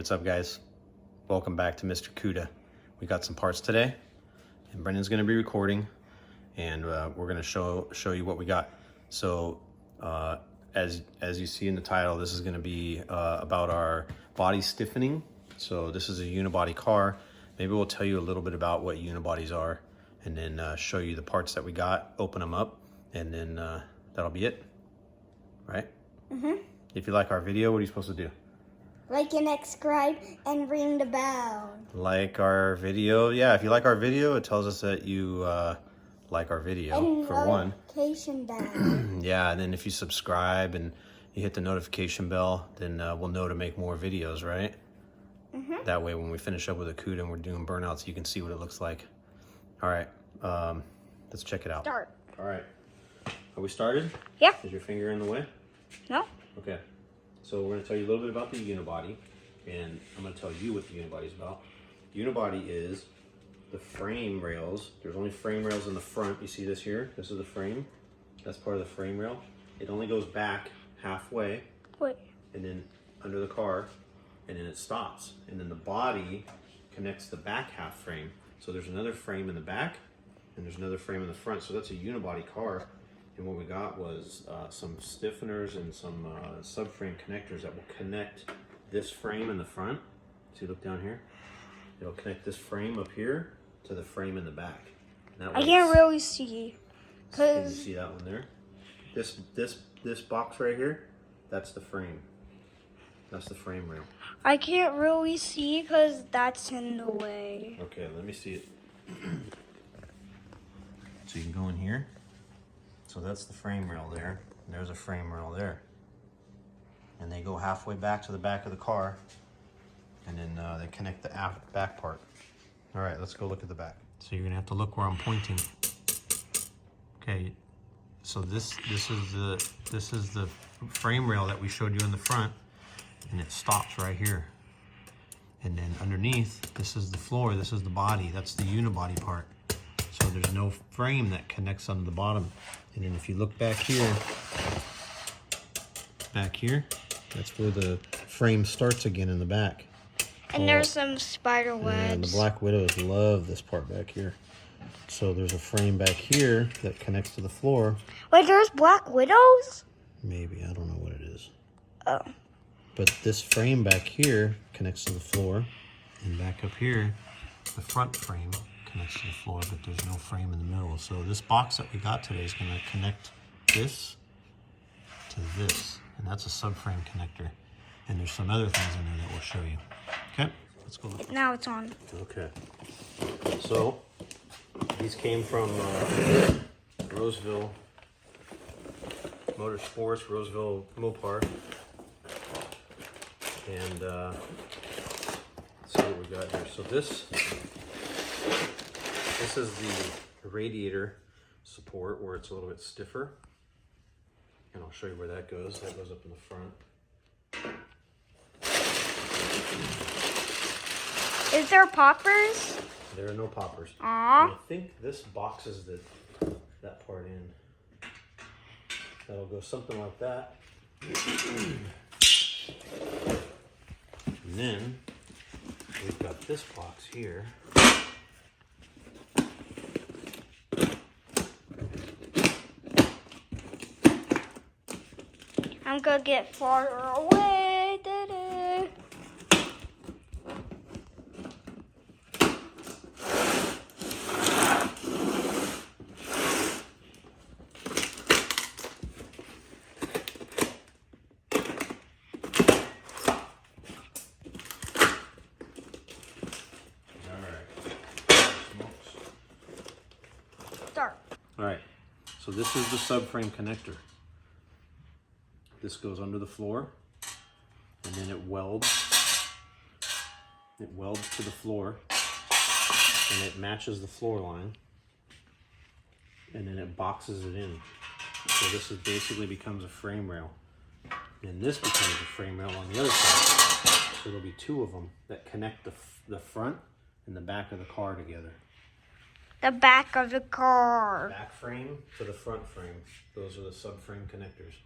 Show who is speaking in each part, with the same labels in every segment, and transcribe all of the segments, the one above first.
Speaker 1: what's up guys? Welcome back to Mr. Cuda. We got some parts today and Brendan's gonna be recording and we're gonna show you what we got. So as you see in the title, this is gonna be about our body stiffening. So this is a unibody car. Maybe we'll tell you a little bit about what unibodies are and then show you the parts that we got, open them up, and then that'll be it, right? Mm-hmm. If you like our video, what are you supposed to do?
Speaker 2: Like and subscribe and ring the bell. Like our
Speaker 1: video, yeah. If you like our video, it tells us that you like our video, and for one.
Speaker 2: Notification bell.
Speaker 1: Yeah, and then if you subscribe and you hit the notification bell, then we'll know to make more videos, right? Mm-hmm. That way, when we finish up with a Cuda and we're doing burnouts, you can see what it looks like. All right, let's check it out.
Speaker 2: Start.
Speaker 1: All right, are we started?
Speaker 2: Yeah.
Speaker 1: Is your finger in the way?
Speaker 2: No.
Speaker 1: Okay. So we're going to tell you a little bit about the unibody, and I'm going to tell you what the unibody is about. Unibody is the frame rails. There's only frame rails in the front. You see this here? This is the frame. That's part of the frame rail. It only goes back halfway.
Speaker 2: Wait.
Speaker 1: And then under the car, and then it stops. And then the body connects the back half frame. So there's another frame in the back, and there's another frame in the front. So that's a unibody car. And what we got was some stiffeners and some subframe connectors that will connect this frame in the front. See, look down here. It'll connect this frame up here to the frame in the back.
Speaker 2: I can't really see.
Speaker 1: Can you see that one there? This box right here, that's the frame. That's the frame rail.
Speaker 2: I can't really see because that's in the way.
Speaker 1: Okay, let me see it. So you can go in here. So that's the frame rail there, and there's a frame rail there. And they go halfway back to the back of the car, and then they connect the back part. All right, let's go look at the back. So you're gonna have to look where I'm pointing. Okay, so this is the frame rail that we showed you in the front, and it stops right here. And then underneath, this is the floor, this is the body, that's the unibody part. So there's no frame that connects on the bottom. And then if you look back here, that's where the frame starts again in the back.
Speaker 2: And there's some spider webs.
Speaker 1: And the Black Widows love this part back here. So there's a frame back here that connects to the floor.
Speaker 2: Wait, there's Black Widows?
Speaker 1: Maybe, I don't know what it is.
Speaker 2: Oh.
Speaker 1: But this frame back here connects to the floor. And back up here, the front frame connects to the floor, but there's no frame in the middle. So this box that we got today is going to connect this to this, and that's a subframe connector. And there's some other things in there that we'll show you. Okay, let's go look.
Speaker 2: Now it's on.
Speaker 1: Okay, so these came from Roseville Motorsports, Roseville Mopar, and let's see what we got here. So this is the radiator support where it's a little bit stiffer. And I'll show you where that goes. That goes up in the front.
Speaker 2: Is there poppers?
Speaker 1: There are no poppers.
Speaker 2: Aww.
Speaker 1: I think this boxes that part in. That'll go something like that. And then we've got this box here.
Speaker 2: I'm gonna get farther away. Da-da. Start.
Speaker 1: All right, so this is the subframe connector. This goes under the floor, and then it welds to the floor, and it matches the floor line, and then it boxes it in. So this is basically becomes a frame rail, and this becomes a frame rail on the other side. So there'll be two of them that connect the front and the back of the car together.
Speaker 2: The back of the car.
Speaker 1: Back frame to the front frame. Those are the subframe connectors.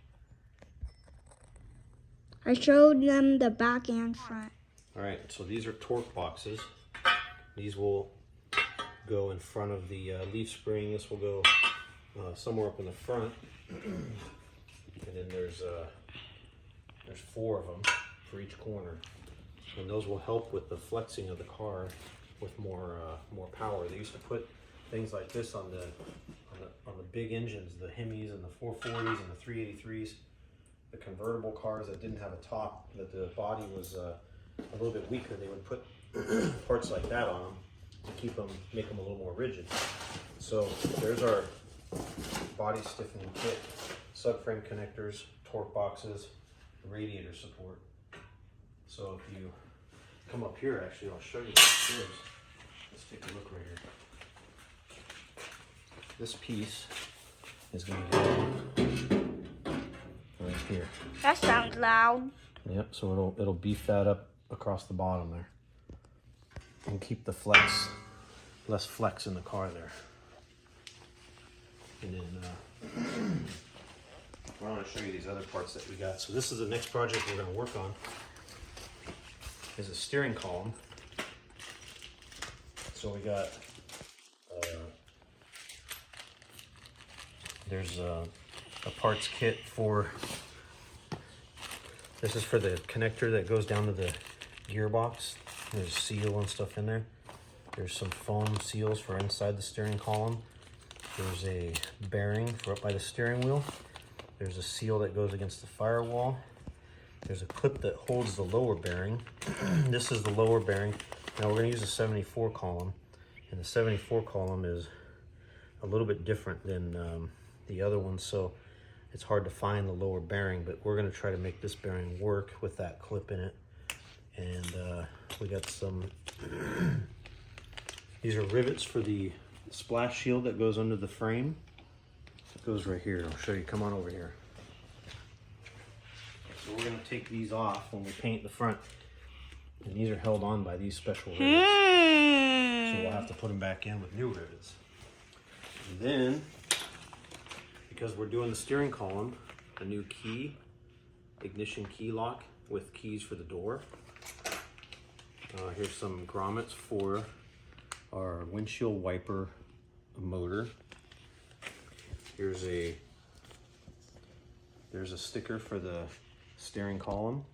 Speaker 2: I showed them the back and front.
Speaker 1: All right, so these are torque boxes. These will go in front of the leaf spring. This will go somewhere up in the front. And then there's 4 of them for each corner. And those will help with the flexing of the car with more power. They used to put things like this on the big engines, the Hemis and the 440s and the 383s, the convertible cars that didn't have a top, that the body was a little bit weaker. They would put parts like that on them to make them a little more rigid. So there's our body stiffening kit: subframe connectors, torque boxes, radiator support. So if you come up here, actually, I'll show you what it is. Let's take a look right here. This piece is going to go right here.
Speaker 2: That sounds loud.
Speaker 1: Yep, so it'll beef that up across the bottom there. And keep the less flex in the car there. And then I want to show you these other parts that we got. So this is the next project we're going to work on. Is a steering column. So we got there's a parts kit for, this is for the connector that goes down to the gearbox. There's seal and stuff in there. There's some foam seals for inside the steering column. There's a bearing for up by the steering wheel. There's a seal that goes against the firewall. There's a clip that holds the lower bearing. This is the lower bearing. Now we're going to use a 74 column, and the 74 column is a little bit different than the other one, so it's hard to find the lower bearing, but we're going to try to make this bearing work with that clip in it. And we got some, these are rivets for the splash shield that goes under the frame. It goes right here. I'll show you. Come on over here. So we're going to take these off when we paint the front, and these are held on by these special rivets. So we'll have to put them back in with new rivets. And then, because we're doing the steering column, a new key, ignition key lock with keys for the door. Here's some grommets for our windshield wiper motor. There's a sticker for the steering column.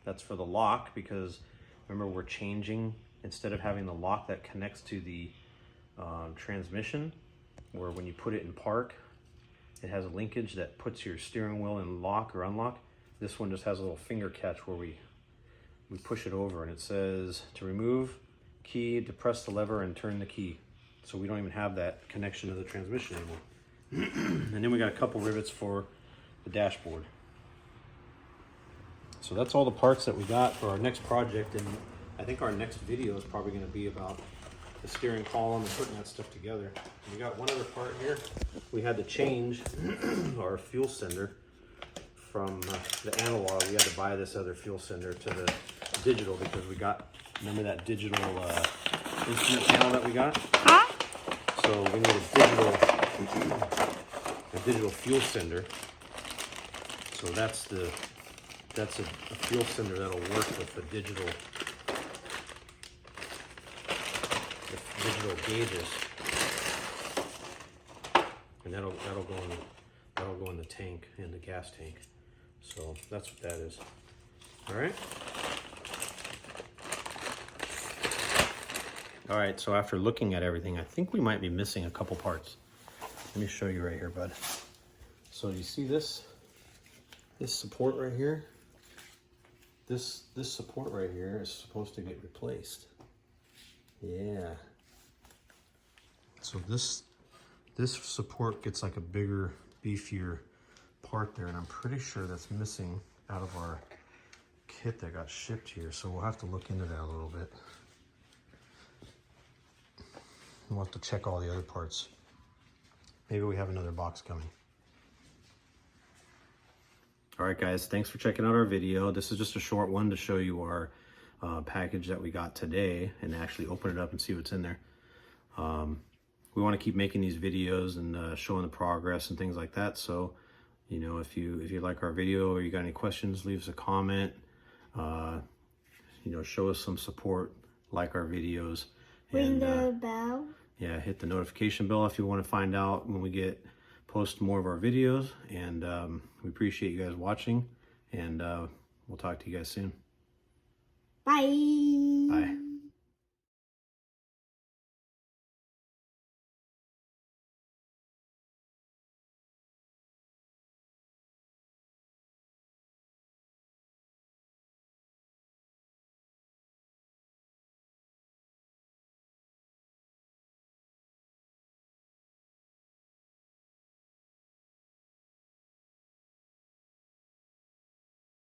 Speaker 1: That's for the lock, because remember, we're changing, instead of having the lock that connects to the transmission, where when you put it in park, it has a linkage that puts your steering wheel in lock or unlock. This one just has a little finger catch where we push it over, and it says to remove key, to press the lever and turn the key. So we don't even have that connection to the transmission anymore. And then we got a couple rivets for the dashboard. So that's all the parts that we got for our next project, and I think our next video is probably going to be about the steering column and putting that stuff together. We got one other part here. We had to change our fuel sender from the analog. We had to buy this other fuel sender to the digital, because we got, remember that digital instrument panel that we got?
Speaker 2: Huh?
Speaker 1: So we need a digital fuel sender. So that's a fuel sender that'll work with the digital gauges, and that'll go in the tank, in the gas tank. So that's what that is. All right. All right, so after looking at everything, I think we might be missing a couple parts. Let me show you right here, bud. So you see this support right here? This support right here is supposed to get replaced. Yeah. So this support gets like a bigger, beefier part there, and I'm pretty sure that's missing out of our kit that got shipped here. So we'll have to look into that a little bit. We'll have to check all the other parts. Maybe we have another box coming. All right, guys, thanks for checking out our video. This is just a short one to show you our package that we got today, and actually open it up and see what's in there. We want to keep making these videos and showing the progress and things like that. So, you know, if you like our video or you got any questions, leave us a comment. you know, show us some support, like our videos.
Speaker 2: Ring the bell.
Speaker 1: Yeah, hit the notification bell if you want to find out when we post more of our videos. And we appreciate you guys watching, and we'll talk to you guys soon.
Speaker 2: Bye.
Speaker 1: Bye.